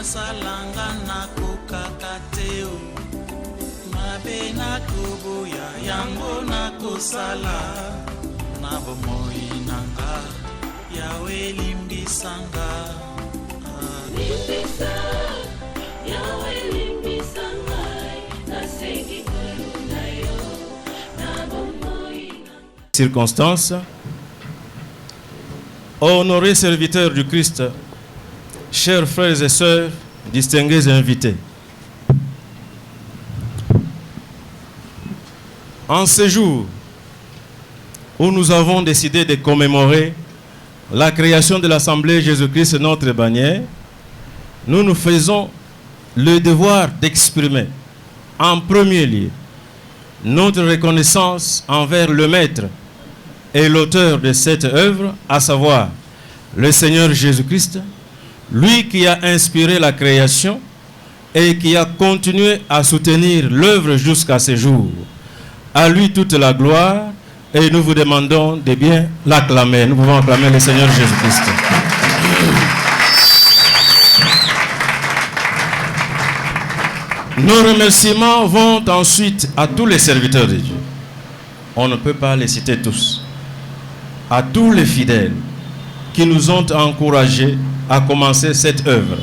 nasalanga nakokakateo mabe nakoboya yango nakosala na bomoi nanga yawe limbisanga limbisa yawe limbisanga nasengi koluna yo na bomoi circonstances. Honorés serviteurs du Christ, chers frères et sœurs, distingués invités. En ce jour où nous avons décidé de commémorer la création de l'Assemblée Jésus-Christ, notre bannière, nous nous faisons le devoir d'exprimer en premier lieu notre reconnaissance envers le Maître et l'auteur de cette œuvre, à savoir le Seigneur Jésus-Christ, lui qui a inspiré la création et qui a continué à soutenir l'œuvre jusqu'à ce jour. À lui toute la gloire, et nous vous demandons de bien l'acclamer. Nous pouvons acclamer le Seigneur Jésus-Christ. Nos remerciements vont ensuite à tous les serviteurs de Dieu. On ne peut pas les citer tous. À tous les fidèles qui nous ont encouragés à commencer cette œuvre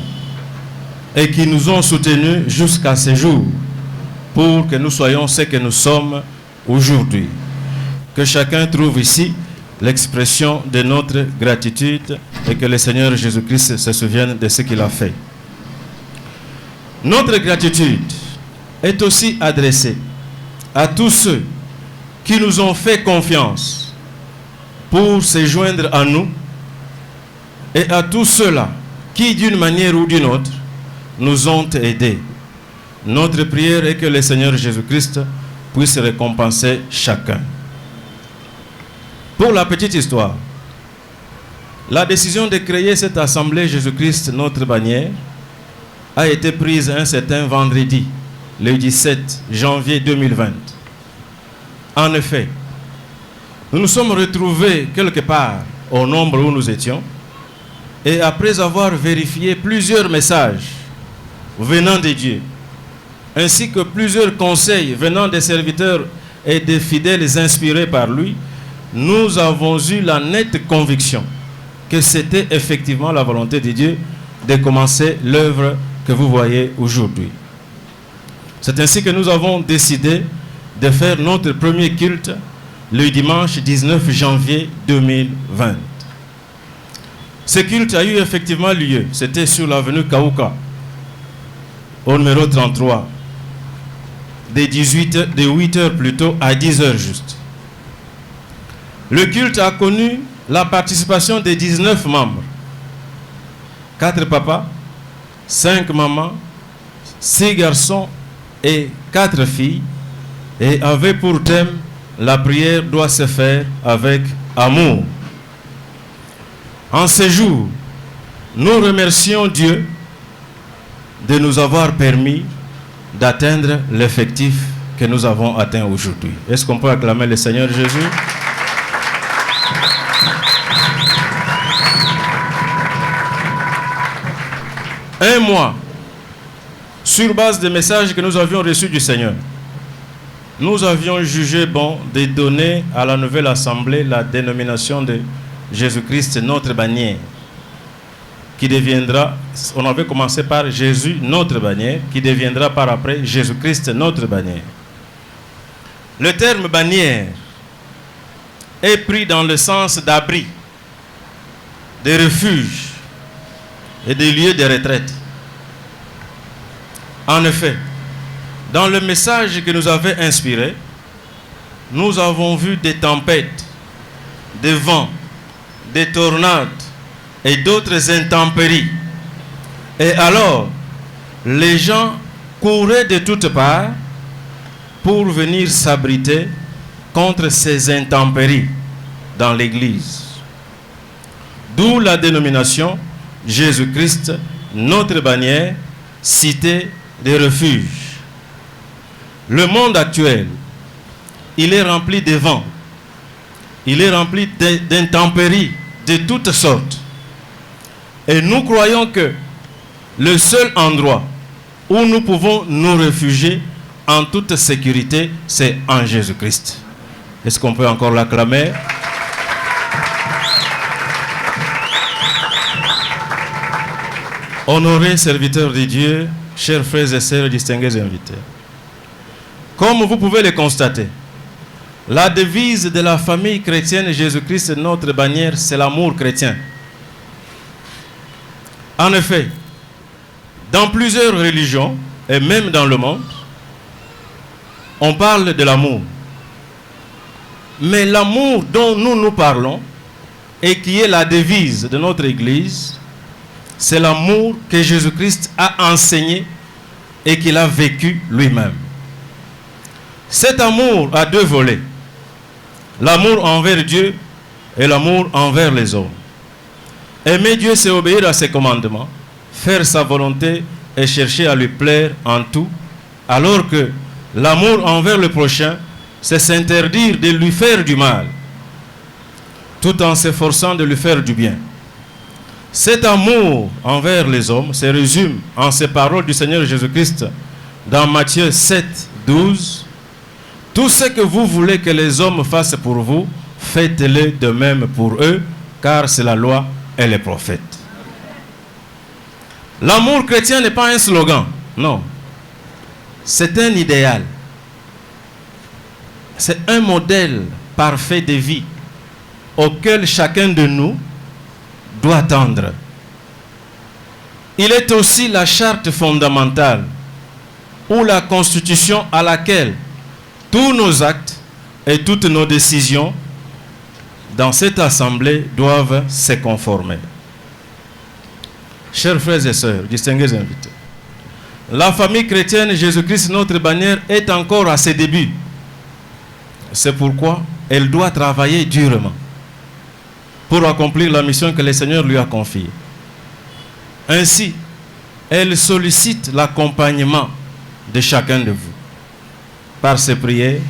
et qui nous ont soutenus jusqu'à ce jour pour que nous soyons ce que nous sommes aujourd'hui. Que chacun trouve ici l'expression de notre gratitude et que le Seigneur Jésus-Christ se souvienne de ce qu'il a fait. Notre gratitude est aussi adressée à tous ceux qui nous ont fait confiance pour se joindre à nous et à tous ceux-là qui, d'une manière ou d'une autre, nous ont aidés. Notre prière est que le Seigneur Jésus-Christ puisse récompenser chacun. Pour la petite histoire, la décision de créer cette Assemblée Jésus-Christ, notre bannière, a été prise un certain vendredi, le 17 janvier 2020. En effet, nous nous sommes retrouvés quelque part au nombre où nous étions et après avoir vérifié plusieurs messages venant de Dieu, ainsi que plusieurs conseils venant des serviteurs et des fidèles inspirés par lui, nous avons eu la nette conviction que c'était effectivement la volonté de Dieu de commencer l'œuvre que vous voyez aujourd'hui. C'est ainsi que nous avons décidé de faire notre premier culte le dimanche 19 janvier 2020. Ce culte a eu effectivement lieu. C'était sur l'avenue Kaouka, au numéro 33, de 8 heures plutôt à 10 heures juste. Le culte a connu la participation de 19 membres. 4 papas, 5 mamans, 6 garçons et 4 filles, et avait pour thème « La prière doit se faire avec amour ». En ce jour, nous remercions Dieu de nous avoir permis d'atteindre l'effectif que nous avons atteint aujourd'hui. Est-ce qu'on peut acclamer le Seigneur Jésus? Un mois, sur base des messages que nous avions reçus du Seigneur, nous avions jugé bon de donner à la nouvelle assemblée la dénomination de Jésus-Christ, notre bannière, qui deviendra, on avait commencé par Jésus, notre bannière, qui deviendra par après Jésus-Christ, notre bannière. Le terme bannière est pris dans le sens d'abri, de refuge et de lieu de retraite. En effet, dans le message que nous avait inspiré, nous avons vu des tempêtes, des vents, des tornades et d'autres intempéries. Et alors, les gens couraient de toutes parts pour venir s'abriter contre ces intempéries dans l'église. D'où la dénomination Jésus-Christ, notre bannière, cité des refuges. Le monde actuel, il est rempli de vents, il est rempli d'intempéries de toutes sortes. Et nous croyons que le seul endroit où nous pouvons nous réfugier en toute sécurité, c'est en Jésus-Christ. Est-ce qu'on peut encore l'acclamer? Honorés serviteurs de Dieu, chers frères et sœurs, distingués invités. Comme vous pouvez le constater, la devise de la famille chrétienne Jésus-Christ, notre bannière, c'est l'amour chrétien. En effet, dans plusieurs religions, et même dans le monde, on parle de l'amour. Mais l'amour dont nous parlons, et qui est la devise de notre Église, c'est l'amour que Jésus-Christ a enseigné et qu'il a vécu lui-même. Cet amour a deux volets. L'amour envers Dieu et l'amour envers les hommes. Aimer Dieu, c'est obéir à ses commandements, faire sa volonté et chercher à lui plaire en tout, alors que l'amour envers le prochain, c'est s'interdire de lui faire du mal, tout en s'efforçant de lui faire du bien. Cet amour envers les hommes se résume en ces paroles du Seigneur Jésus-Christ dans Matthieu 7, 12. Tout ce que vous voulez que les hommes fassent pour vous, faites-le de même pour eux, car c'est la loi et les prophètes. L'amour chrétien n'est pas un slogan, non. C'est un idéal. C'est un modèle parfait de vie auquel chacun de nous doit tendre. Il est aussi la charte fondamentale ou la constitution à laquelle tous nos actes et toutes nos décisions dans cette assemblée doivent se conformer. Chers frères et sœurs, distingués invités, la famille chrétienne Jésus-Christ, notre bannière, est encore à ses débuts. C'est pourquoi elle doit travailler durement pour accomplir la mission que le Seigneur lui a confiée. Ainsi, elle sollicite l'accompagnement de chacun de vous, par ses prières,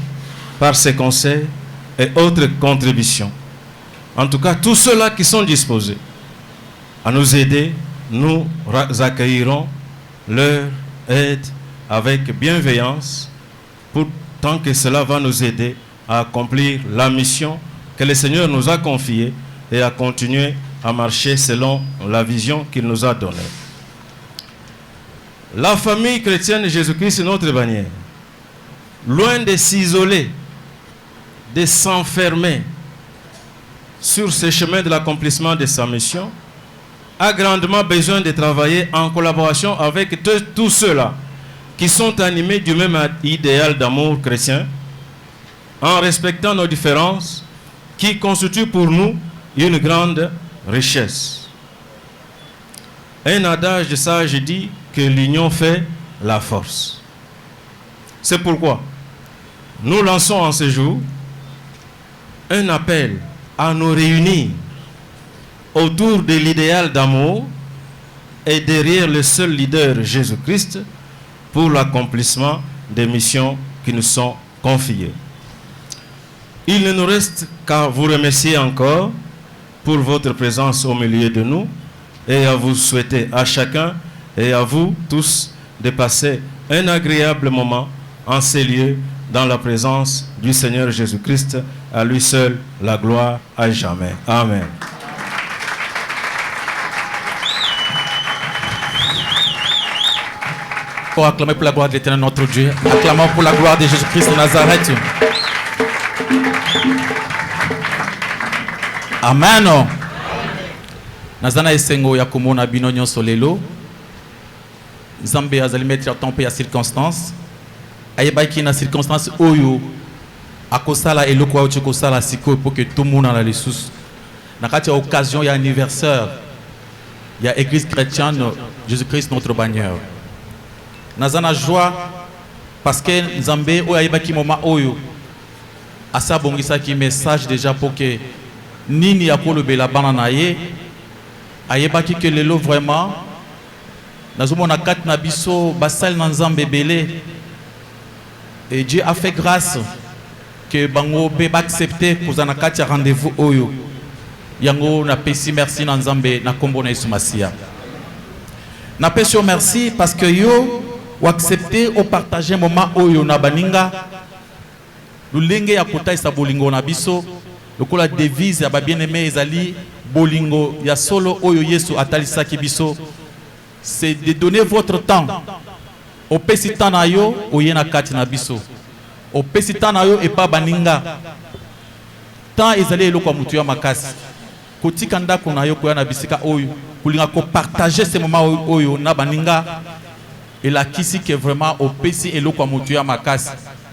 par ses conseils et autres contributions. En tout cas, tous ceux-là qui sont disposés à nous aider, nous accueillerons leur aide avec bienveillance, tant que cela va nous aider à accomplir la mission que le Seigneur nous a confiée et à continuer à marcher selon la vision qu'il nous a donnée. La famille chrétienne Jésus-Christ, notre bannière, loin de s'isoler, de s'enfermer sur ce chemin de l'accomplissement de sa mission, a grandement besoin de travailler en collaboration avec tous ceux-là qui sont animés du même idéal d'amour chrétien, en respectant nos différences qui constituent pour nous une grande richesse. Un adage sage dit que l'union fait la force. C'est pourquoi nous lançons en ce jour un appel à nous réunir autour de l'idéal d'amour et derrière le seul leader Jésus-Christ pour l'accomplissement des missions qui nous sont confiées. Il ne nous reste qu'à vous remercier encore pour votre présence au milieu de nous et à vous souhaiter à chacun et à vous tous de passer un agréable moment en ces lieux dans la présence du Seigneur Jésus-Christ, à lui seul la gloire à jamais. Amen. Pour acclamer pour la gloire de l'Éternel notre Dieu, acclamons pour la gloire de Jésus-Christ de Nazareth. Amen. Nazana esengo ya komona bino nyonso lelo. Nzambe azali mettre temps pe ya circonstance. Ayebaki na circonstance oyo akosala eloko oyo kosala siko pour que tout le monde na lisusu. Na kati ya occasion ya anniversaire ya église chrétienne Jésus-Christ notre bannière. Nazana joie parce que Nzambe oyo ayebaki moment oyo asa bongisa ki message déjà pour que nini akolobela bana na ye ayebaki que lelo vraiment nazomona kat na biso basal na Nzambe belé et Dieu a fait grâce que bango be accepter pour na kat ya rendez-vous oyo yango na pesi merci na Nzambe na kombo na Yesu Masia. N'appelle merci parce que yo ou accepter ou partager un moment oyo na baninga. Lulenge ya kota isa bolingo na biso. Lokola devise ya ba bien-aimé ezali bolingo ya solo oyo Yesu atalisaki biso. C'est de donner votre temps. Au pesitan na yo oyena kati na biso. Au pesitan na yo et pas baninga. Tant ezali eloko mutu ya makasi. Kotika ndako na yo ko na bisika oyo kulinga ko partager ce moment oyo na baninga. Et la kisi que vraiment au pesi eloko mutu ya makasi.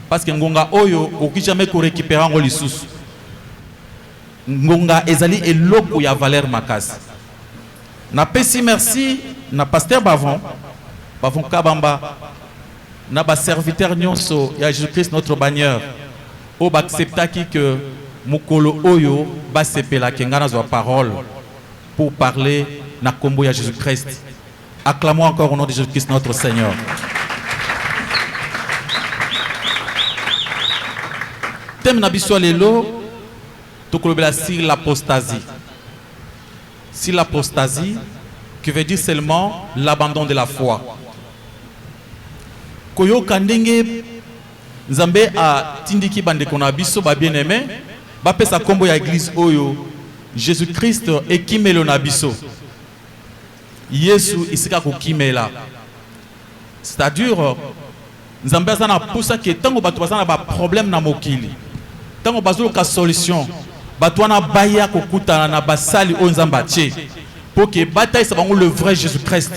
Parce que ngonga oyo oki jamais ko récupérer ngo lisusu. Ngonga ezali eloko ya valeur makasi. Na pesi merci na pasteur Bavon Kabamba na ba serviteur nyonso ya Jésus-Christ notre Bagneur o ba acceptaki que mukolo oyo ba sepela kengana zo parole pour parler na kombo ya Jésus-Christ. Acclamons encore au nom de Jésus-Christ notre Seigneur. Thème na biso lelo to kolobela sur l'apostasie. Sur l'apostasie qui veut dire seulement l'abandon de la foi. Koyo kandenge Nzambe a tindiki bande kona biso ba bien-aimé ba pesa kombo ya église oyo Jésus-Christ ekimelo na biso. Yesu isika ko kimela. C'est-à-dire Nzambe azana pousa ke tango batu bazana ba problème na mokili. Tango bazolo ka solution batu wana baya ko kutana na basali o Nzamba tie pour que bataille ça le vrai Jésus-Christ.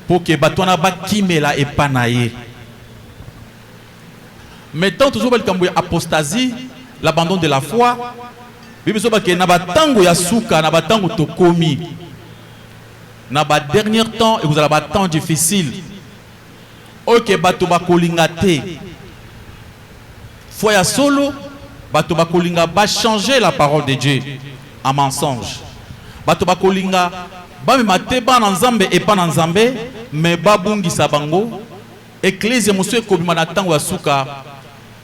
Pour que batona ba kimela et panaye. Maintenant toujours le kambo apostasie, l'abandon de la foi. Bible so ba ke na batango ya suka na batango to komi. Na ba dernier temps et vous allez ba temps difficile. OK bato ba kolingate. Foi ya solo bato ba kolinga ba changer la parole de Dieu en mensonge. Bato ba kolinga ba me mate ba na Nzambe et pas na Nzambe. Mais babungi sabango église monsieur kobima na tango ya suka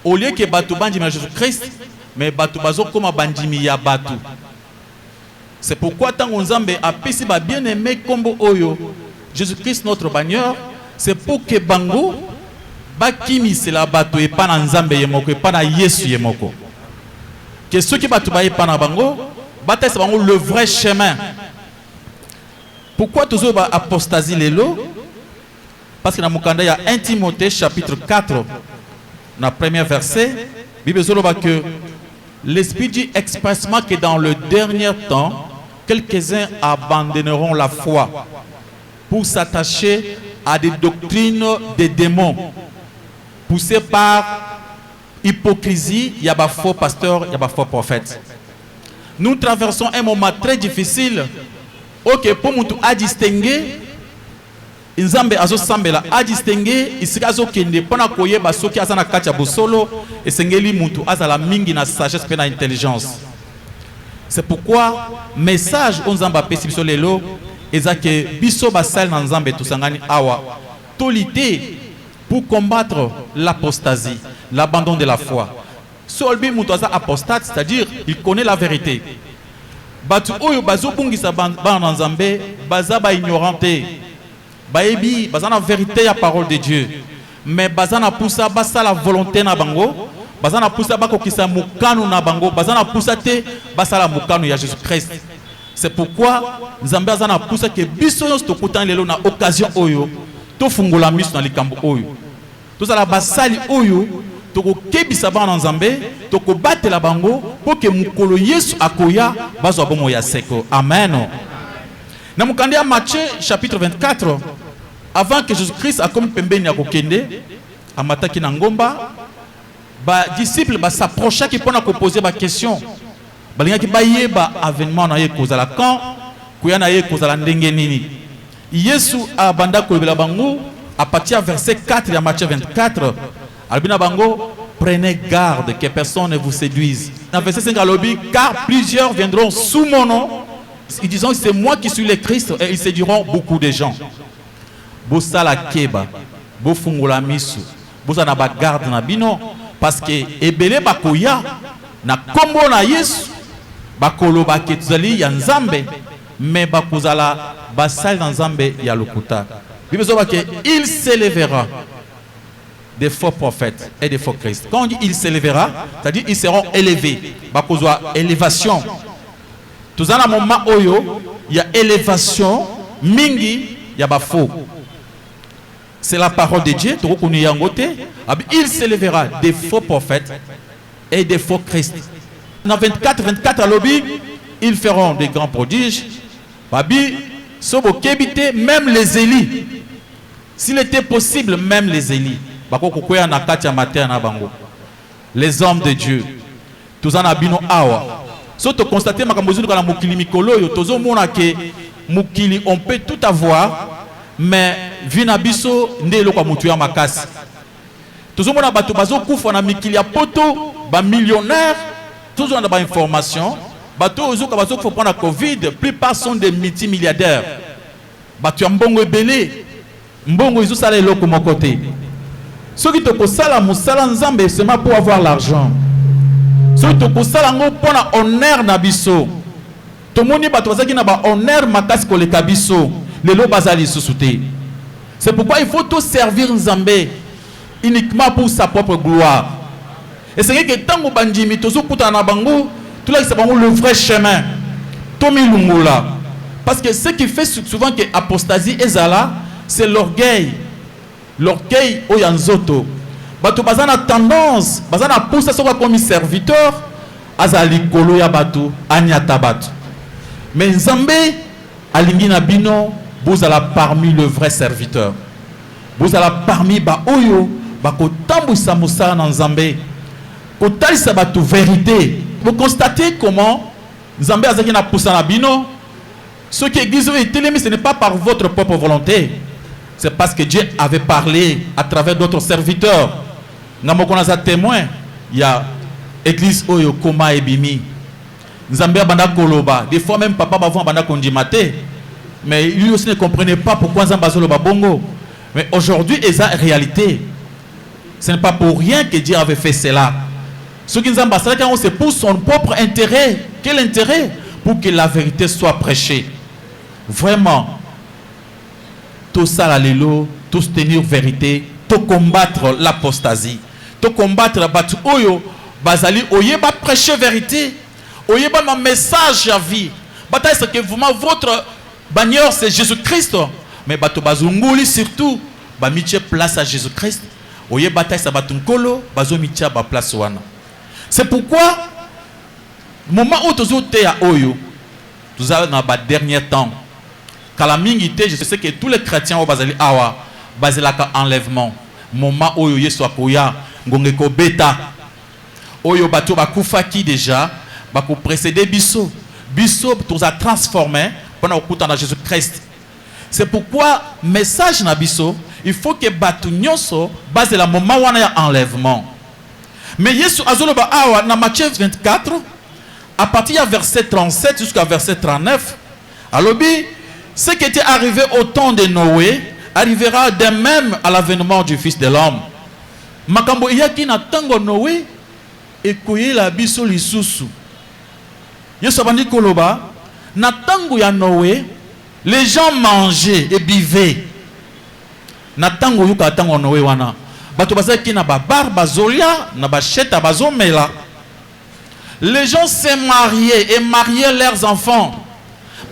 au lieu que batu bandimi Jésus-Christ mais batu bazo koma bandimi ya batu. C'est pourquoi tango Nzambe a pesi ba bien-aimé kombo oyo Jésus-Christ notre Bagneur, c'est pour que bango bakimi c'est la batu et pas na Nzambe yemoko et pas na Yesu yemoko. Que ceux qui batu ba et pas na bango bataille c'est bango le vrai chemin. Pourquoi toujours apostasie lelo? Parce que dans Mukanda il y a 1 Timothée chapitre 4 dans le premier verset, Bible dit que l'Esprit dit expressement que dans le dernier temps, quelques-uns abandonneront la foi pour s'attacher à des doctrines des démons, poussés par hypocrisie. Il y a des faux pasteurs, il y a des faux prophètes. Nous traversons un moment très difficile. Ok, pour nous à distinguer, Nzambe azo sambela a distinguer, isika azo kende pona koyeba soki azana kati ya bosolo esengeli mutu azala mingi na sagesse pe na intelligence. C'est pourquoi message on Nzamba pesi biso lelo ezake biso basal na Nzambe tusangani awa tolité pour combattre l'apostasie, l'abandon de la foi. Solbi mutu aza apostate, c'est-à-dire il connaît la vérité. Batu oyo bazo bungisa bana Nzambe baza ba ignoranté. Baebi bazana vérité ya parole de Dieu. Mais bazana poussa basa la volonté na bango, bazana poussa bakokisa mukanu na bango, bazana poussa te basa la mukanu ya Jésus-Christ. C'est pourquoi Nzambe azana poussa que biso nyonso tokutan lelo na occasion oyo to fungola miso na likambo oyo. To sala basali oyo toko kebisa bana Nzambe, toko batela bango pour que mukolo Yesu akoya bazwa bomo ya seko. Amen. Dans le Matthieu chapitre 24, avant que Jésus-Christ a comme pembeni akokende, amataki na ngomba, ba disciples ba s'approcha qui pona ko poser ba question. Balinga ki ba yeba avènement na ye kozala quand, kuya na ye kozala ndenge nini. Yesu abanda ko lebela bango à partir verset 4 de Matthieu 24. Albina bango, prenez garde que personne ne vous séduise. Dans verset 5 alobi, car plusieurs viendront sous mon nom. Ils disent c'est moi qui suis le Christ et ils séduiront beaucoup de gens. Bosala keba, bofungola misu, bosana ba garde na bino parce que ebele bakoya na kombo na Yesu bakolo baketuzali ya Nzambe mais bakozala basal dans Zambé ya lokuta. Il s'élèvera des faux prophètes et des faux Christ. Quand on dit il s'élèvera, c'est-à-dire ils seront élevés. Bakozwa élévation. Tout ça, dans moment oyo, il y a élévation, mingi, il y a faux. C'est la parole de Dieu. Il s'élèvera des faux prophètes et des faux Christ. Dans 24 à l'objet, ils feront des grands prodiges. Même les Élis. S'il était possible, même les Élis. Les hommes de Dieu. Tous en abino awa. Si tu constates que on peut tout avoir, mais vinabiso ndelo kwa mutu ya makasi. Tous on a batu bazo kufa na mikili ya poto, ba millionnaires, tous on a ba information. Batu ozo ka bazo prendre la Covid, plupart sont des multimilliardaires. Batu ya mbongo ebele, mbongo izo sala eloko mon côté. Ceux qui te kosala musala nzambe seulement pour avoir l'argent. Ceux qui te kosala ngo pona honneur na biso. Tomoni batu bazaki na ba honneur makasi koleka biso. C'est pourquoi il faut tout servir Nzambé uniquement pour sa propre gloire. Et c'est que tant que bandimi tozo kutana bango, tout là c'est le vrai chemin. Tomi lungola. Parce que ce qui fait souvent que apostasie ezala, c'est l'orgueil. L'orgueil oyanzoto. Batu bazana tendance, bazana pousse ça comme serviteur, azali kolo ya batu, anyata batu. Mais Nzambé alingi na bino vous allez parmi le vrai serviteur. Vous allez parmi ba oyo ba ko tambousa musa na Nzambe. Ko talisa ba tu vérité. Vous constatez comment Nzambe azaki na poussa na bino. Ce qui existe ce n'est pas par votre propre volonté. C'est parce que Dieu avait parlé à travers d'autres serviteurs. Ngamo konaza témoin, il y a église oyo koma ebimi. Nzambe abanda koloba, des fois même papa bavon abanda kondimate. Mais lui aussi ne comprenait pas pourquoi Zambazolo Babongo. Mais aujourd'hui, c'est la réalité. Ce n'est pas pour rien que Dieu avait fait cela. Ce qui nous a c'est pour son propre intérêt. Quel intérêt? Pour que la vérité soit prêchée. Vraiment. Tout ça, la lélo, tout tenir vérité, tout combattre l'apostasie, tout combattre la batu oyo, bazali, oyeba prêcher vérité, oyeba ma message à vie. Bataille, c'est que vous votre Bagneur, c'est Jésus-Christ. Mais bato bazunguli surtout, ba mitche place à Jésus-Christ. Oye bataille sa batunkolo, bazo mitche ba place wana. C'est pourquoi, moment où tu es à Oyo, tu as dans le dernier temps, Kalamingité, je sais que tous les chrétiens au Bazali Awa, Bazilaka enlèvement, moment où Oyo Yesu Akoya, Ngongeko Beta, Oyo Bato Bakufaki déjà, Bako précédé Bisso. Bisso, tu as transformé. Dans Jésus-Christ. C'est pourquoi message nabiso, il faut que batu nyonso base la moment où on a enlèvement. Mais Yesu azoloba awa na Matthieu 24 à partir du verset 37 jusqu'à verset 39. Alors ce qui était arrivé au temps de Noé arrivera de même à l'avènement du Fils de l'homme. Makambo yaki na tango Noé et koye la biso lisusu. Yesu abandi koloba na tango ya Noé, les gens mangeaient et buvaient. Na tango yuka tango Noé wana. Bato bazaki na ba bar bazolia, na ba cheta bazomela. Les gens se mariaient et mariaient leurs enfants.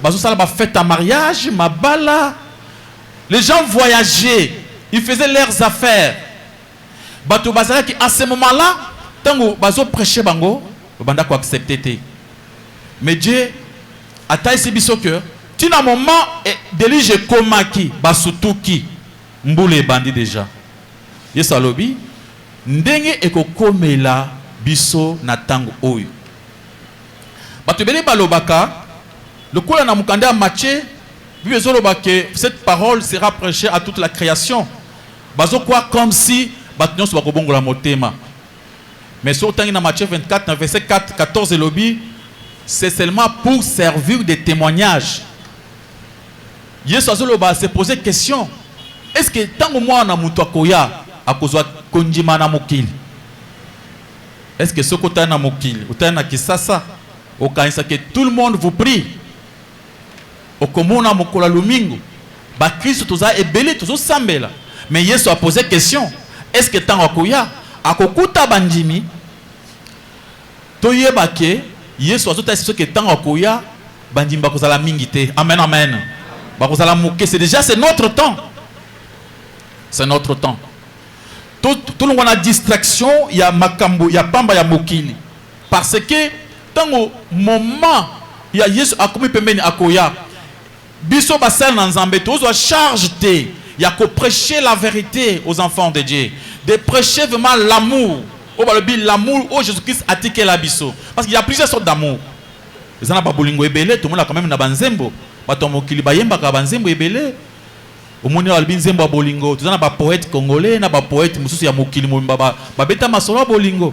Bazo sala ba fête à mariage, ma bala. Les gens voyageaient, ils faisaient leurs affaires. Bato bazaki à ce moment-là, tango bazo prêcher bango, banda ko accepter. Mais Dieu Ata isi biso que tina moment delige komaki basutuki mbule bandi déjà. Yesu alobi ndenge ekokomela biso na tango oyo. Bato bele balobaka le kola na mukanda Matthieu bizoloba que cette parole sera prêchée à toute la création. Bazo quoi comme si bato nyonso bakobongola motema. Mais sur tangi na Matthieu 24 verset 4 14 elobi c'est seulement pour servir des témoignages. Yesu azoloba se poser question. Est-ce que tant que moi na mutu akoya akozwa konjima na mokili? Est-ce que ce côté na mokili, utana kisasa, okanisa que tout le monde vous prie? okomona mokola lumingo ba Christ toza ebele tozo sambela mais Yesu a posé question est-ce que tant akoya akokuta bandimi toyeba ke Yesu azota ce que tant akoya bandimi bakozala mingi te. Amen amen. Bakozala moke, c'est déjà c'est notre temps. C'est notre temps. Tout le monde a distraction, il y a makambo, il y a pamba, il y a mokili. Parce que tant au moment il y a Yesu akomi pembeni akoya biso basal na nzambe tozo charge te. Il y a que prêcher la vérité aux enfants de Dieu, de prêcher vraiment l'amour. L'amour où Jésus-Christ a tiqué la biso. Parce qu'il y a plusieurs sortes d'amour. Les gens n'ont bolingo ebele, tout le monde a quand même na banzembo. Batomo kilibayemba ka banzembo ebele. Au monde a binzembo bolingo. Tout le monde a poète congolais, na ba poète mususu ya mokili mbaba. Ba beta masolo bolingo.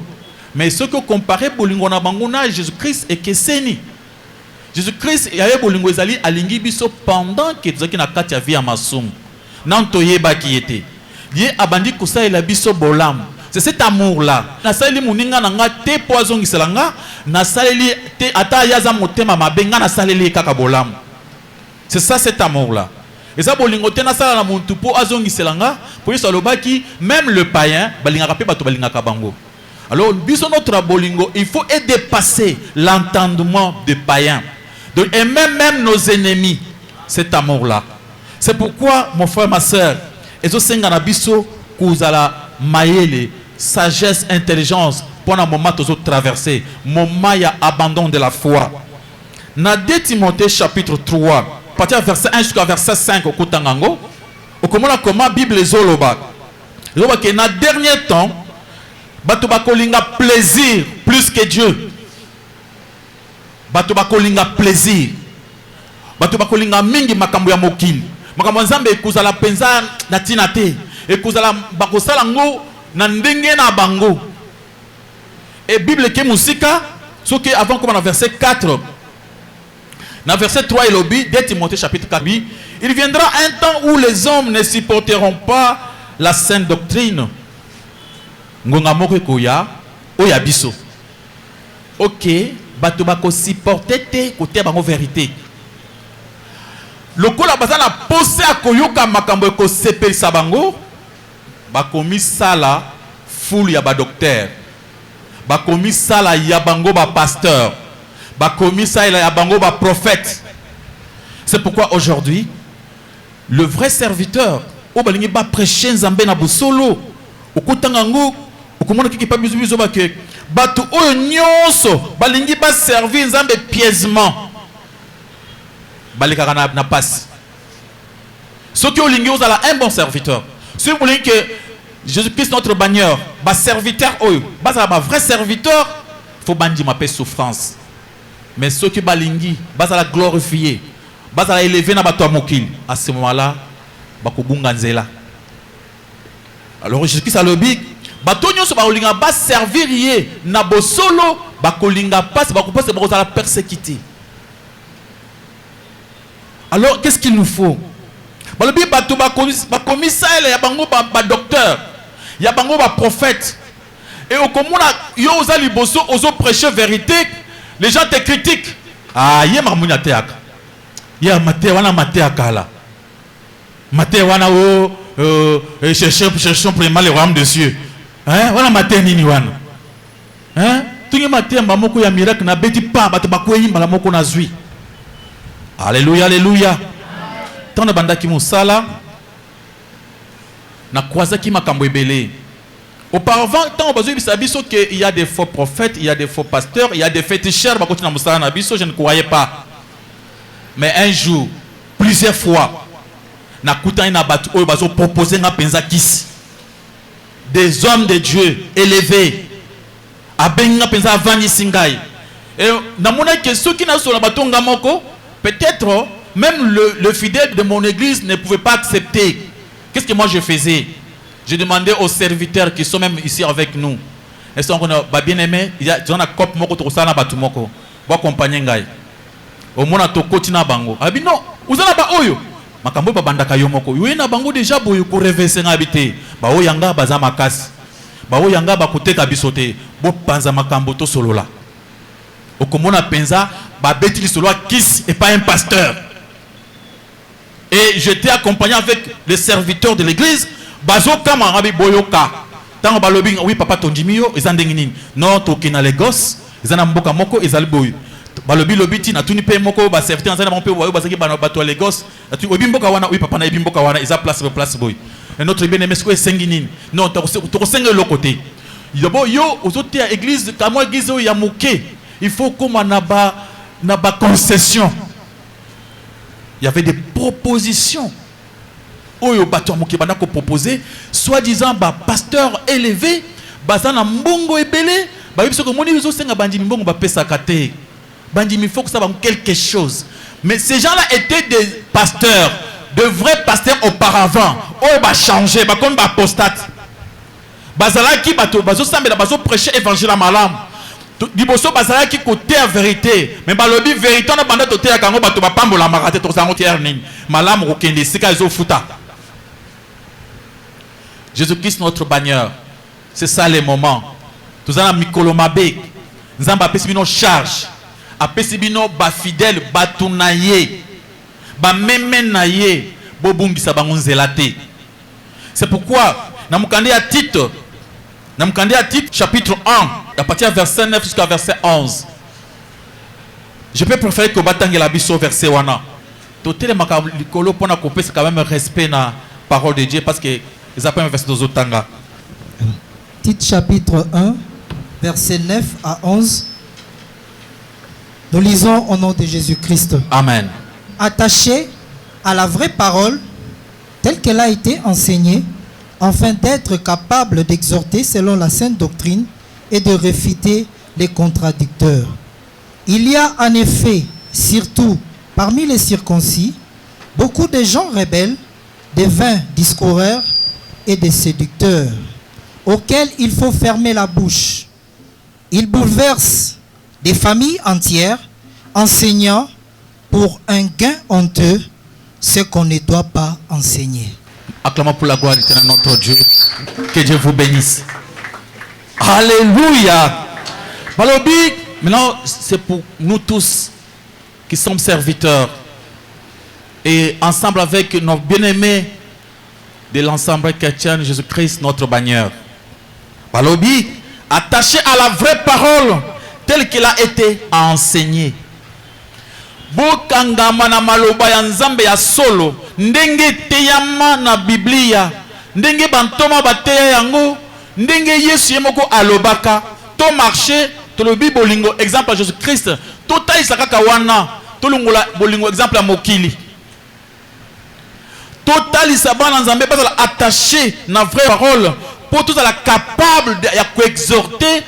Mais ce que comparer bolingo na bangona Jésus-Christ et Keseni. Jésus-Christ y avait bolingo ezali alingi biso pendant que tu na kati ya vie ya masum. Nantoyeba qui était. Dieu abandi kosa ela biso bolam. C'est cet amour-là. Nasali muninga nanga te poison giselanga, nasali te ata yaza motema mabenga nasali kaka bolam. C'est ça cet amour-là. Et ça bolingo te nasala na muntu po azongi selanga, pour ça lobaki même le païen balinga pe bato balinga kabango. Alors biso notre bolingo, il faut dépasser l'entendement des païens. Donc et même nos ennemis, cet amour-là. C'est pourquoi mon frère ma sœur, ezo senga na biso kuzala mayele sagesse, intelligence, pendant un moment tous traversé, moment il y a abandon de la foi. Dans 2 Timothée chapitre 3, partir verset 1 jusqu'à verset 5 au Kutangango, au comment la Bible zoloba. Zoloba que dans dernier temps, bato bakolinga plaisir plus que Dieu. Bato bakolinga plaisir. Bato bakolinga mingi makambo ya mokili. Makambo nzambe ekuzala penza na tinate. Ekuzala bakosala ngo na ndenge na bango. Et Bible ke musika, ce que avant comme dans verset 4. Dans verset 3 il obéit, 2 Timothée chapitre 4. Il viendra un temps où les hommes ne supporteront pas la sainte doctrine. Ngonga moko koya oya biso. OK, bato bako supporter te côté bango vérité. Lokola bazana posé akoyoka makambo ko sepelisa bango. Bakomi sala foule ya ba docteur. Bakomi sala ya bango ba pasteur. Bakomi sala ya bango ba prophète. C'est pourquoi aujourd'hui le vrai serviteur o balingi ba prêcher nzambe na busolo okutanga ngo okomona kiki pa bizubizo ba ke batu oyo nyonso balingi ba servir nzambe pièzement. Balikaka na passe. Ceux qui olingi ozala un bon serviteur. Si vous voulez que Jésus-Christ notre bannière, ba serviteur oyo, ba vrai serviteur, faut bandi ma paix souffrance. Mais ceux qui balingi, ba la glorifier, ba la élever na bato mokili, à ce moment-là, ba ko bunga nzela. Alors Jésus-Christ a le big, bato nyonso ba olinga ba servir yé na bosolo, ba kolinga passe, ba ko passe ba la persécuter. Alors qu'est-ce qu'il nous faut? Balobi bato ba commissaire ya bango ba docteur, ya bango ba prophète. Et au komona yo oza liboso ozo prêcher vérité, les gens te critiquent. Ah, yé mamunya teaka. Ya mate wana mate akala. Mate wana o cherchons vraiment le royaume de Dieu. Hein? Wana mate nini wana? Hein? Tungi mate mbamoko ya miracle na beti pa bato bakoyimba la moko na zui. Alléluia, alléluia. Tant de banda qui musala na croisa qui makambo ebele. Auparavant, tant bazo bisabiso que il y a des faux prophètes, il y a des faux pasteurs, il y a des féticheurs ba kotina musala na biso, je ne croyais pas. Mais un jour, plusieurs fois, na kutani na batu oyo bazo proposer nga penza kisi. Des hommes de Dieu élevés. Abenga penza vani singai. Et na mona que ceux qui na so na batonga moko, peut-être même le fidèle de mon église ne pouvait pas accepter. Qu'est-ce que moi je faisais? Je demandais aux serviteurs qui sont même ici avec nous. Ils sont bien aimés. Il y a un cop moko to sala batu moko. Ba accompagner ngai. Au mona to kotina bango. Abi non, uzana ba oyo. Makambo ba bandaka yo moko. Yo na bango déjà boyo ko reverser ngabité. Ba oyanga baza makasi. Ba oyanga ba koteka bisote. Bo panza makambo to solola. Okomona penza ba beti solo kisi et pas un pasteur. Et j'étais accompagné avec les serviteurs de l'église. Bazo kama rabi boyoka. Tant balobi oui papa tondimio ezandengini. Non tokena Lagos, ezana mboka moko ezali boy. Balobi lobiti na tuni pe moko ba serviteur ezana mpo boyo bazaki ba bato Lagos. Atu obi mboka wana oui papa na ebi mboka eza place boy. Et notre bien-aimé ce que sengini. Non tokosenga le côté. D'abord yo ozote à église kama église ya moké. Il faut comme na ba concession. Il y avait des propositions. Oyo bato moké bana ko proposer soi-disant ba pasteur élevé, bazana mbongo ebele, ba biso ko moni biso senga bandimi mbongo ba pesa kate. Bandimi faut que ça va quelque chose. Mais ces gens-là étaient des pasteurs, de vrais pasteurs auparavant. Oyo ba changer, ba comme ba apostate. Bazala ki bato bazo sambela bazo prêcher évangile malam. Diboso bazala ki côté à vérité, mais balobi vérité na banda toté ya kango bato ba pambola marate to sango tierning. Malam ko kende sika zo futa. Jésus-Christ notre bannière. C'est ça les moments. Tous en mikolo mabe. Nzamba pesibino charge. A pesibino ba fidèle batunaye. Ba memenaye bobungisa bango nzelate. C'est pourquoi namukande à Tite chapitre 1 à partir du verset 9 jusqu'à verset 11. Je peux préférer que batangela biso verset wana. Totele makalikolo pona couper c'est quand même respect na parole de Dieu parce que Tite chapitre 1, verset 9 à 11. Nous lisons au nom de Jésus-Christ. Amen. Attaché à la vraie parole, telle qu'elle a été enseignée, afin d'être capable d'exhorter selon la sainte doctrine et de réfuter les contradicteurs. Il y a en effet, surtout parmi les circoncis, beaucoup de gens rebelles, des vains discoureurs, et des séducteurs auxquels il faut fermer la bouche. Ils bouleversent des familles entières, enseignant pour un gain honteux ce qu'on ne doit pas enseigner. Acclamons pour la gloire de notre Dieu. Que Dieu vous bénisse. Alléluia. Balobi, maintenant c'est pour nous tous qui sommes serviteurs et ensemble avec nos bien-aimés de l'ensemble chrétien, Jésus-Christ, notre bannière. Balobi, attaché à la vraie parole, telle qu'elle a été enseignée. Bokangama na maloba ya nzambe ya solo, ndenge teyama na Biblia, ndenge bantoma bateya yango, ndenge Yesu yemoko alobaka, to marché, to lobi bolingo, exemple à Jésus-Christ, to taisa kaka wana, to longola bolingo, exemple à Mokili. Total Isabana Nzambe pas attaché na vraie parole pour tous la capable de exhorter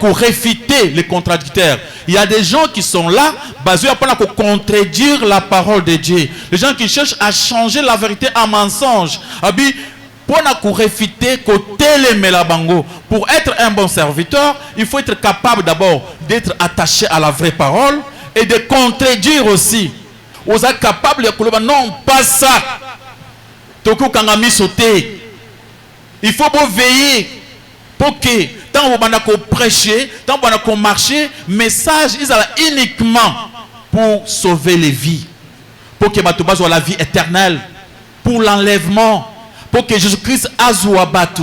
pour réfuter les contradicteurs. Il y a des gens qui sont là basés pour contredire la parole de Dieu. Les gens qui cherchent à changer la vérité en mensonge. Pour réfuter pour être un bon serviteur, il faut être capable d'abord d'être attaché à la vraie parole et de contredire aussi. Vous êtes capable de dire non, pas ça. Il faut veiller pour que tant que vous prêchez, tant que vous marchez, message est uniquement pour sauver les vies, pour que vous ayez la vie éternelle, pour l'enlèvement, pour que Jésus-Christ azwa batu.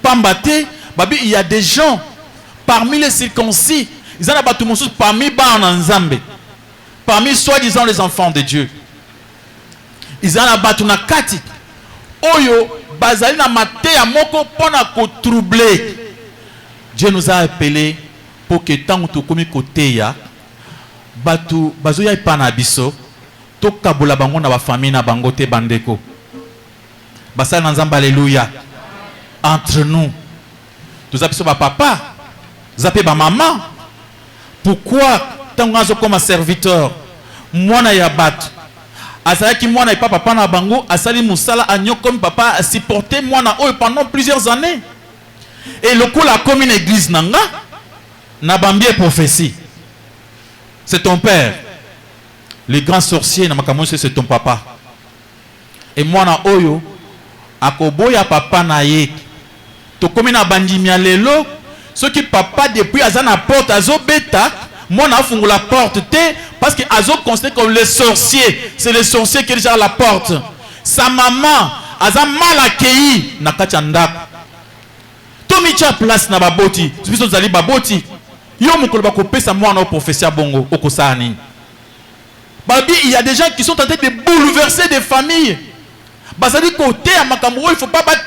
Pambate, il y a des gens parmi les circoncis, ils ont battu parmi Nzambe. Parmi soi-disant les enfants de Dieu, ils ont battu na kati. Oyo bazali na mate ya moko pona ko troubler. Dieu nous a appelés pour que tant que komi kote ya batu bazoya ipana biso to kabula bango na ba famille na bango te bandeko. Basala na nzamba alléluia. Entre nous, nous appelons ba papa, nous appelons ba maman. Pourquoi comme un serviteur, moi na yabat, asaki moi na papa na bango, asali musala agno comme papa a supporté moi na pendant plusieurs années. Et le coup la commune église nanga na bambie prophétie. C'est ton père. Le grand sorcier na makamosi c'est ton papa. Et moi na oyo akoboya papa na ye. To commune na bandimia lelo, ce qui papa depuis azana porte azo beta. Moi, je la porte parce que Azo considéré comme les sorciers. C'est les sorciers qui sont à la porte. Sa maman, Aza mal accueilli, Nakachandak. Tomicha place na baboti, biso zali baboti. Yo mukolo bakopé sa moi na professeur bongo okosani. Babi, il y a des gens qui sont en train de bouleverser des familles. Bazali côté à Makamuro, il faut pas battre.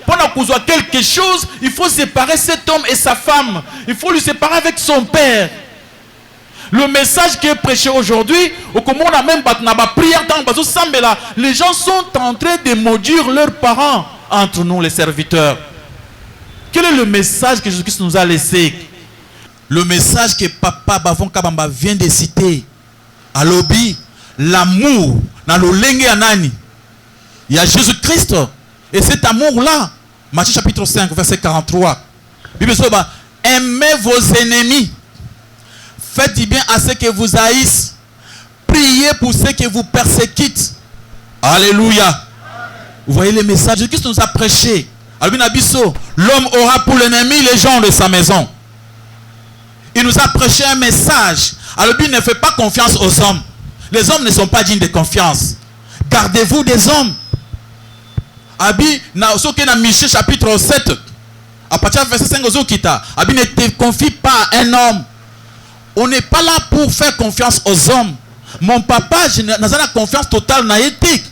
Pendant qu'on soit quelque chose, il faut séparer cet homme et sa femme. Il faut lui séparer avec son père. Le message qui est prêché aujourd'hui, au comment on a même prière dans les gens sont en train de maudire leurs parents entre nous les serviteurs. Quel est le message que Jésus-Christ nous a laissé? Le message que Papa Bavon Kabamba vient de citer à l'obi, l'amour dans le lengue anani. Il y a Jésus-Christ et cet amour-là, Matthieu chapitre 5, verset 43. Bible dit, aimez vos ennemis, faites du bien à ceux qui vous haïssent, priez pour ceux qui vous persécutent. Alléluia. Vous voyez les messages Jésus-Christ nous a prêché. L'homme aura pour l'ennemi les gens de sa maison. Il nous a prêché un message. Alors, il ne fait pas confiance aux hommes. Les hommes ne sont pas dignes de confiance. Gardez-vous des hommes. Abi, na Michée chapitre 7, à partir du verset 5, Abi, ne te confie pas à un homme. On n'est pas là pour faire confiance aux hommes. Mon papa, je n'ai pas confiance totale dans l'éthique.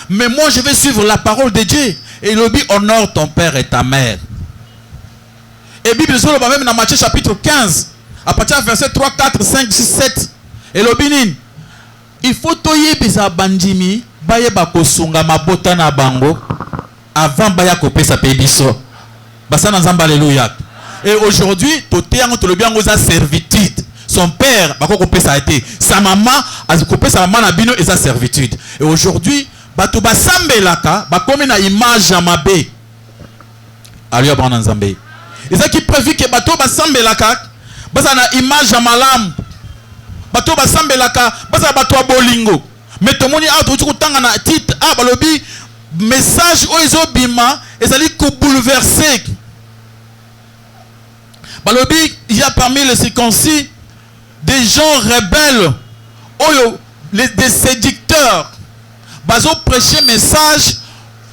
Mais moi, je vais suivre la parole de Dieu. Et il dit, honore ton père et ta mère. Et Bible dit, même dans Matthieu chapitre 15, à partir du verset 3, 4, 5, 6, 7. Et l'obinin, il faut toyer bisa bandimi, baye bakosunga mabota na bango, avant baya kopé sa pébiso. Basana nzamba, alléluia. Et aujourd'hui, toté yango to lobi yango za servitude. Son père, bako kopé sa été. Sa maman, a kopé sa maman na bino et sa servitude. Et aujourd'hui, bato basambelaka, bakomi na image ya mabe. Alléluia, bana nzambe. Et ça qui prévu que bato basambelaka, basa na image ya malam. Bato basambelaka, basa bato bolingo. Mais tout le monde a tout tanga na titre, ah balobi message oizo bima et ça dit ko bouleverser. Balobi, il y a parmi les circoncis des gens rebelles, des séducteurs. Bazo prêcher message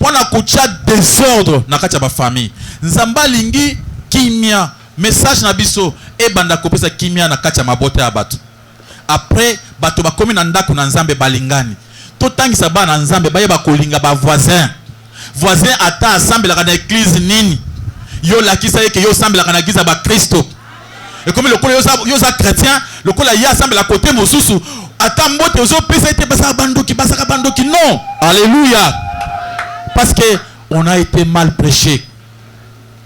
pour la koucha désordre na katia ba famille. Nzamba lingi kimia message na biso e banda kopesa kimia na katia mabote ya bato. Après bato ba komi na ndako na nzambe balingani. To tangisa ba na nzambe baye ba kolinga ba voisin. Voisin ata ensemble la na église nini. Yo la kisa yeke yo semble la na giza ba Kristo. Et comme le kolo yo sa chrétien, le kolo ya ensemble la côté mosusu ata mbote ozo pesa ete basaka bandoki non. Alléluia. Parce que on a été mal prêché.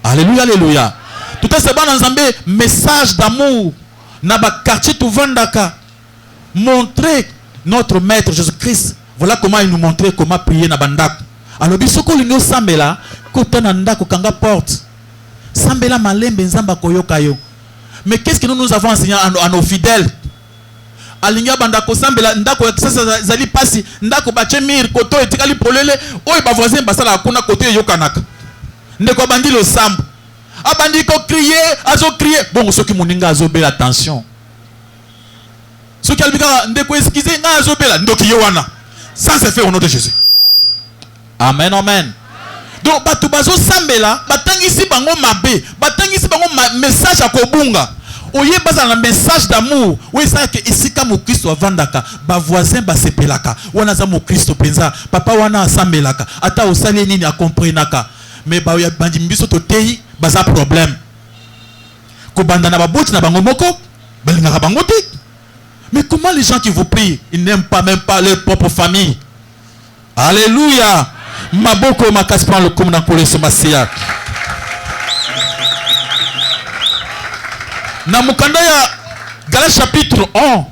Alléluia, alléluia. Tout à ce ban ensemble message d'amour na ba quartier tout vandaka. Montrer notre maître Jésus-Christ. Voilà comment il nous montrait comment prier na bandako. Alors bisoko lingo sambela kota na ndako kanga porte. Sambela malembe nzamba koyoka yo. Mais qu'est-ce que nous avons enseigné à nos fidèles? Alinga bandako sambela ndako sasa zali pasi ndako bache mir koto etikali polele oyo ba voisin basala kuna kote yokanaka. Ndeko bandi lo sambo. Abandi ko crier, azo crier. Bon ceux qui moninga azo bela attention. Ceux qui albika ndeko excuser nga azo bela ndoki yowana. Ça c'est fait au nom de Jésus. Amen, amen. Donc bato bazo sambela batangisi bango mabe, batangisi bango message à kobunga. Oye baza na message d'amour. Oui ça que ici comme Christ avandaka, ba voisin ba sepelaka. Wana za mo Christ penza, papa wana sambelaka. Ata osali nini a comprenaka. Mais ba ya bandi mbiso to tei baza problème. Ko banda na baboti na bango moko, balinga bango te. Mais comment les gens qui vous prient, ils n'aiment pas même pas leur propre famille. Alléluia. Maboko makasi prend le comme dans koleso masia. Na mukanda ya Galates chapitre 1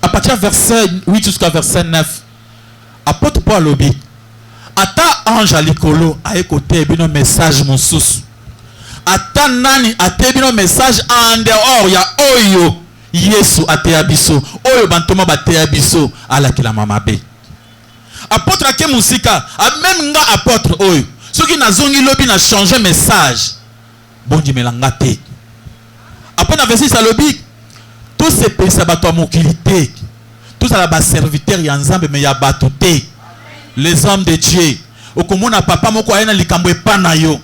à partir verset 8 jusqu'à verset 9. Apôtre Paul lobi. Ata ange alikolo a écouté bino message mosusu. Ata nani ate bino message en dehors ya oyo Yesu ateya biso. Oyo bantoma bateya biso ala kila mama be. Apôtre ake musika, même nga apôtre oyo. Ceux qui na zongi lobi na changer message. Bonji melanga te. Après na verset salobi, tous ces pensa bato mokilité. tous à la serviteur ya nzambe mais ya batuté les hommes de Dieu okomona papa moko ayena likambo epana yo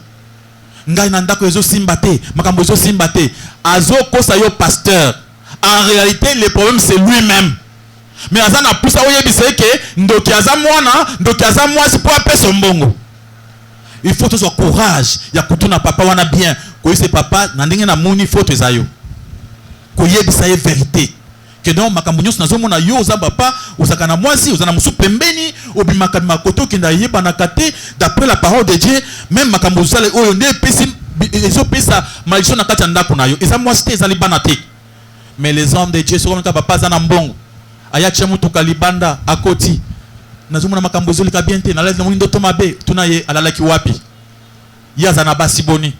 ngai na ndako ezo simba te makambo ezo simba te azo kosa yo pasteur en réalité le problème c'est lui-même mais azana poussa oyebisa ke ndoki aza mwana ndoki aza mwasi po apesa mbongo. Il faut toujours courage ya kutuna papa wana bien ko ise papa na ndenge na moni faut to ezayo ko yebisa ye vérité que non makambo nyonso nazomona yo oza papa ozaka na mwasi ozana musu pembeni obimaka makoto kenda yeba na kate d'après la parole de Dieu même makambo usale oyo nde pesi ezo pesa malédiction na kati ya ndako na yo eza mwasi te eza libana te mais les hommes de Dieu sont comme papa za na mbongo aya chemu to kalibanda akoti nazomona makambo ezolika bien te na laisse na ndoto mabe tuna ye alalaki wapi ya za na basi boni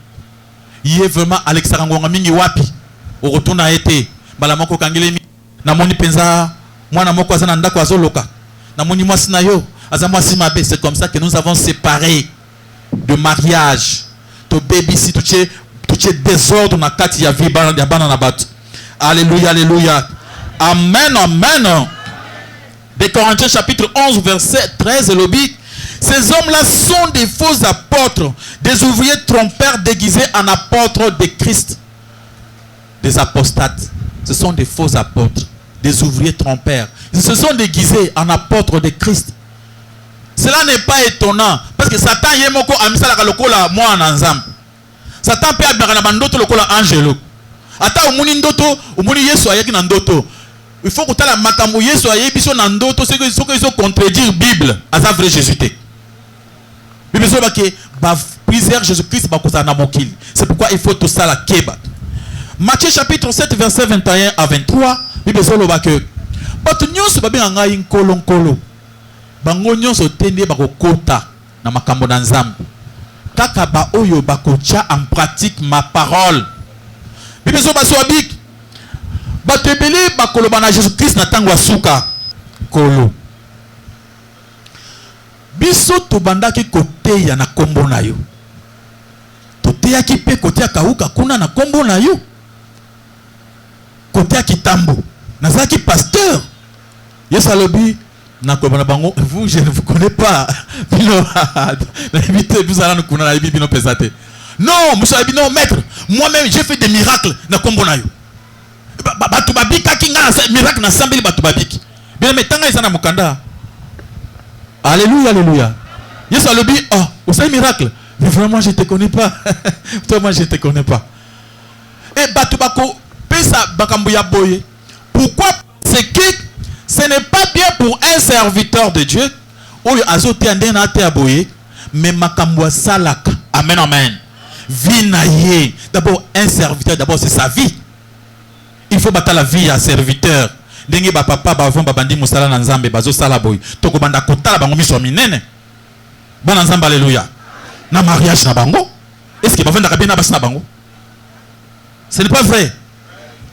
ye vraiment Alexandre Ngonga mingi wapi o retourna été bala moko kangele na moni penza mwana moko azana ndako azoloka na moni mwasi na yo aza mwasi mabe. C'est comme ça que nous avons séparé de mariage to baby si tu es désordre na kati ya vie ya bana na batu. Alléluia, alléluia, amen, amen. Des Corinthiens chapitre 11 verset 13 et lobby, ces hommes-là sont des faux apôtres, des ouvriers trompeurs déguisés en apôtres de Christ. Des apostates, ce sont des faux apôtres, des ouvriers trompeurs. Ils se sont déguisés en apôtres de Christ. Cela n'est pas étonnant parce que Satan yemoko amisala lokola moi en nzambe. Satan peut abira na bandoto lokola angelo. Ata omuni ndoto, omuni Yesu ayaki na ndoto. Il faut que la makambo Yesu ayebiso na ndoto c'est que ils contredire Bible asa vrai Jésus té. Bible so ba ke ba plusieurs Jésus-Christ ba kosa na mokili. C'est pourquoi il faut tout ça la keba. Matthieu chapitre 7 verset 21 à 23, Bible so ba ke batu nyonso ba benga ngai nkolo nkolo. Bango nyonso tende ba kokota na makambo na nzambe. Kaka ba oyo ba kocha en pratique ma parole. Bible so ba so abik batebele bakoloba na Jésus-Christ na tango asuka kolo biso tobandaki koteya na kombo na yo toteyaki pe koteya kauka kuna na kombo na yo koteya kitambo nazaki pasteur Yesu alobi na koloba bango vous je ne vous connais pas bino na éviter vous allez nous kuna na bino pesate non monsieur non maître moi-même j'ai fait des miracles na kombo na yo batu babika kinga miracle na sambeli batu babiki bien metanga isa na mukanda. Alléluia, alléluia. Yesu alobi oh vous savez miracle mais vraiment je te connais pas. Toi moi je te connais pas. Et batu bako pesa bakambu ya boye. Pourquoi? C'est que ce n'est pas bien pour un serviteur de Dieu oyo azote andena te aboye mais makambu salaka. Amen, amen. Vinaye d'abord un serviteur d'abord c'est sa vie. Il faut battre la vie à serviteur. Ndenge ba papa ba vont ba bandi musala na nzambe bazo sala boy. Toko banda kotala bango miso minene. Bana nzambe alléluia. Na mariage na bango. Est-ce que ba venda kabina basi na bango? Ce n'est pas vrai.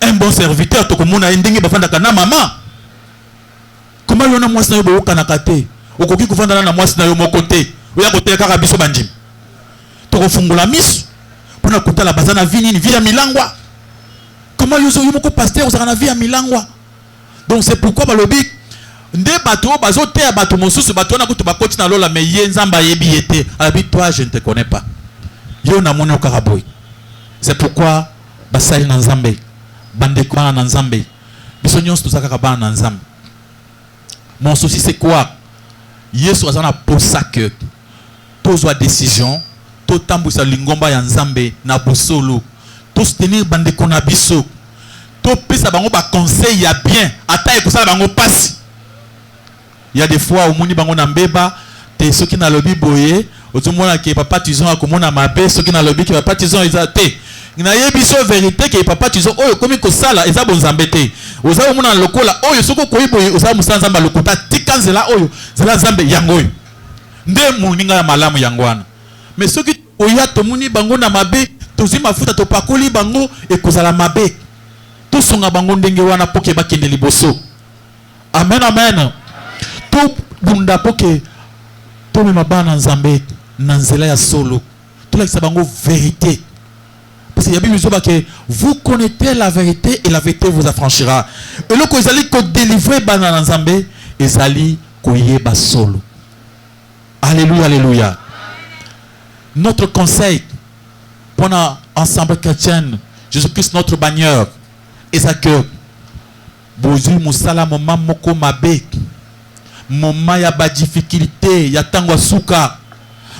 Un bon serviteur toko mona ndenge ba venda kana maman. Comment yona mwasi na yo bo kana kate? Okoki kuvanda na mwasi na yo moko te. Oya kote kaka biso bandim. Toko fungula miso. Pona kotala bazana vini via milangwa. Comment yozo yomoko pasteur osaka vie à milangwa. Donc c'est pourquoi balobi nde bato bazo te ya bato mosusu bato na kutu bakoti na lola mais ye nzamba yebi yete abi toi je ne te connais pas. Yo na moni okaraboy. C'est pourquoi basali na nzambe bande kwa na nzambe. Biso nyonso tozaka kabana na nzambe. Mon souci c'est quoi? Yesu azana posa que tozwa décision to tambusa lingomba ya nzambe na bosolo. To soutenir bande kona biso to pesa bango ba conseil ya bien ata e kusala bango passe. Il y a des fois au moni bango na mbeba te soki na lobi boye otomona ke papa tizon akomona mabe soki na lobi ke papa tizon ezate na yebiso vérité ke papa tizon oyo komi ko sala eza bonzambe te oza omona lokola oyo soko koyi boye oza musanza mba lokota tikanzela oyo zela zambe yango oyo nde moninga ya malamu yangwana mais soki oya tomoni bango na mabe tozi mafuta topakoli bango ekozala mabe tosonga bango ndenge wana poke bakende liboso. Amen, amen. To bunda poke to me mabana nzambe na nzela ya solo to lakisa bango vérité Parce qu'il y a bien que vous connaissez la vérité et la vérité vous affranchira. Et là, quand ils allaient délivrer Banana Nzambe, ils allaient koyeba solo. Alléluia, alléluia. Notre conseil pour l'ensemble chrétien, Jésus-Christ notre bannière, et ça que Bozu Moussala Moma Moko Mabe, Moma ya ba difficulté, ya tango suka,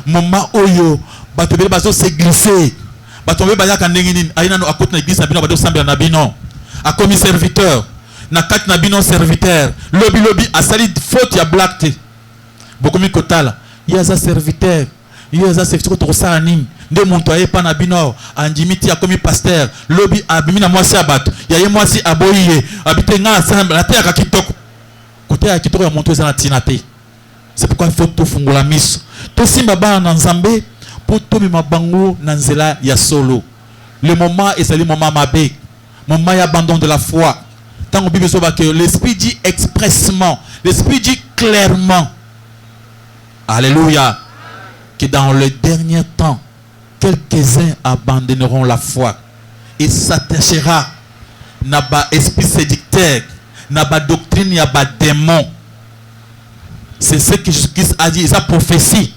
Moma Oyo, Batobé Bazo s'est glissé, Batobé Bayaka Nenginin, Aïna no akot na église Nabino Bado Sambia Nabino, a commis serviteur, na kat Nabino serviteur, lobby a sali faute ya black. Beaucoup mi kotala, yaza serviteur, yaza serviteur to sani, nde muntu ayepa na bino, anjimiti a commis pasteur, lobby abimi na mwasi abato, yaye mwasi aboyiye, abite nga samba la terre kitoko. Côté ya kitoko ya muntu ezana tinate. C'est pourquoi il faut tout fungula miso. To simba ba na Nzambe pour to mi mabango na nzela ya solo. Le moment est le moment mabe, moment d'abandon de la foi. Tant que Bible soba que l'esprit dit expressement, l'esprit dit clairement. Alléluia. Que dans le dernier temps, quelques-uns abandonneront la foi et s'attachera n'a pas esprit séducteur, n'a pas doctrine, n'a pas démon. C'est ce que Jésus-Christ a dit, sa prophétie.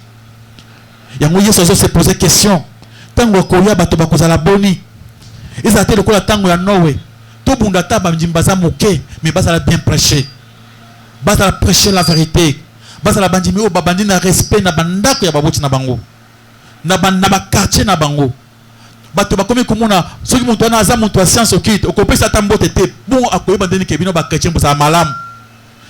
Il y a un qui se poser question. Tant que Koya batoba kozala boni, ils ont été le coup la tango ya Noé. Tout le monde a baza moqué, mais baza bien prêché. Baza prêcher la vérité. Baza la bandimi o babandi na respect na bandako ya baboti na bango. Na ba quartier na bango. Bato ba komi komona soki muntu na aza muntu a science okite okopesa tambo tete bon akoye bandeni ke bino ba chrétien pour ça malam.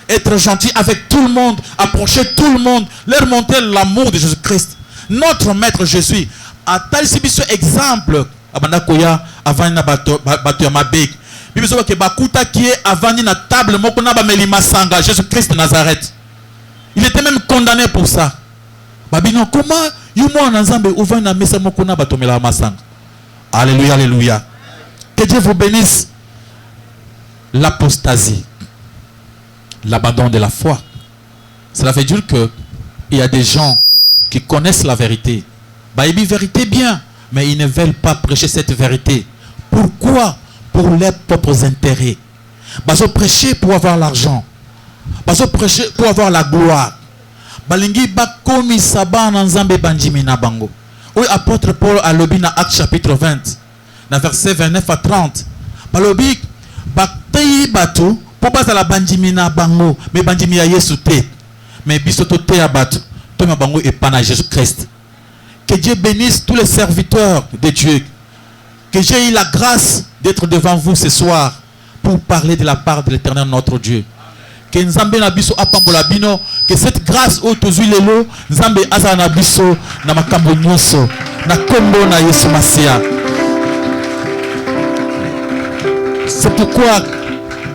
Être gentil avec tout le monde, approcher tout le monde, leur montrer l'amour de Jésus-Christ. Notre maître Jésus a tel exemple abanda koya avant na bato ya mabek. Bible so ke bakuta qui est avant na table moko na ba melima sanga Jésus-Christ de Nazareth. Il était même condamné pour ça. Babino, comment yumo Nzambe ouvre na mesa moko na bato mela masanga. Alléluia, alléluia. Que Dieu vous bénisse. L'apostasie, l'abandon de la foi. Cela veut dire que il y a des gens qui connaissent la vérité. Bah, ils disent vérité bien, mais ils ne veulent pas prêcher cette vérité. Pourquoi? Pour leurs propres intérêts. Bah, ils prêcher pour avoir l'argent. Bah, ils prêcher pour avoir la gloire. Balingi ba komi saba na Nzambe banjimi na bango. Oui, apôtre Paul a lobi na Actes chapitre 20, na verset 29 à 30. Balobi ba tayi bato pour pas la banjimi na bango, mais banjimi ya Yesu te. Mais biso to te ya bato, to ma bango et pas na Jésus-Christ. Que Dieu bénisse tous les serviteurs de Dieu. Que j'ai eu la grâce d'être devant vous ce soir pour parler de la part de l'Éternel notre Dieu. Que Nzambe na biso apambola bino, que cette grâce au tozui lelo Nzambe azala na biso na makambo nyonso na kombo na Yesu Masia. C'est pourquoi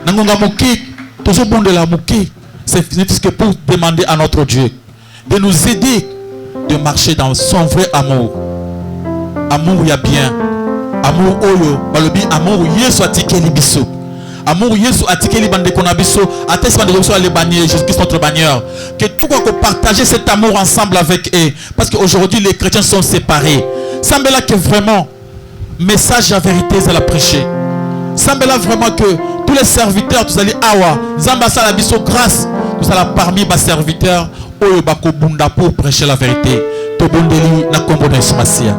nangonga moki tozo bonde la moki, c'est que pour demander à notre Dieu de nous aider de marcher dans son vrai amour. Amour ya bien, amour oyo balobi amour Yesu atikeli biso. Amour Yesu atikeli bande konabiso atès bande biso les bannières Jésus-Christ notre bannière. Que tout quoi partager cet amour ensemble avec eux, parce qu'aujourd'hui les chrétiens sont séparés. Semble là que vraiment message la vérité c'est la prêcher. Semble là vraiment que tous les serviteurs tous allez awa Zamba sala biso grâce nous allons parmi bas serviteurs oyo bako bunda pour prêcher la vérité. To bondeli na kombo na Yesu Masia.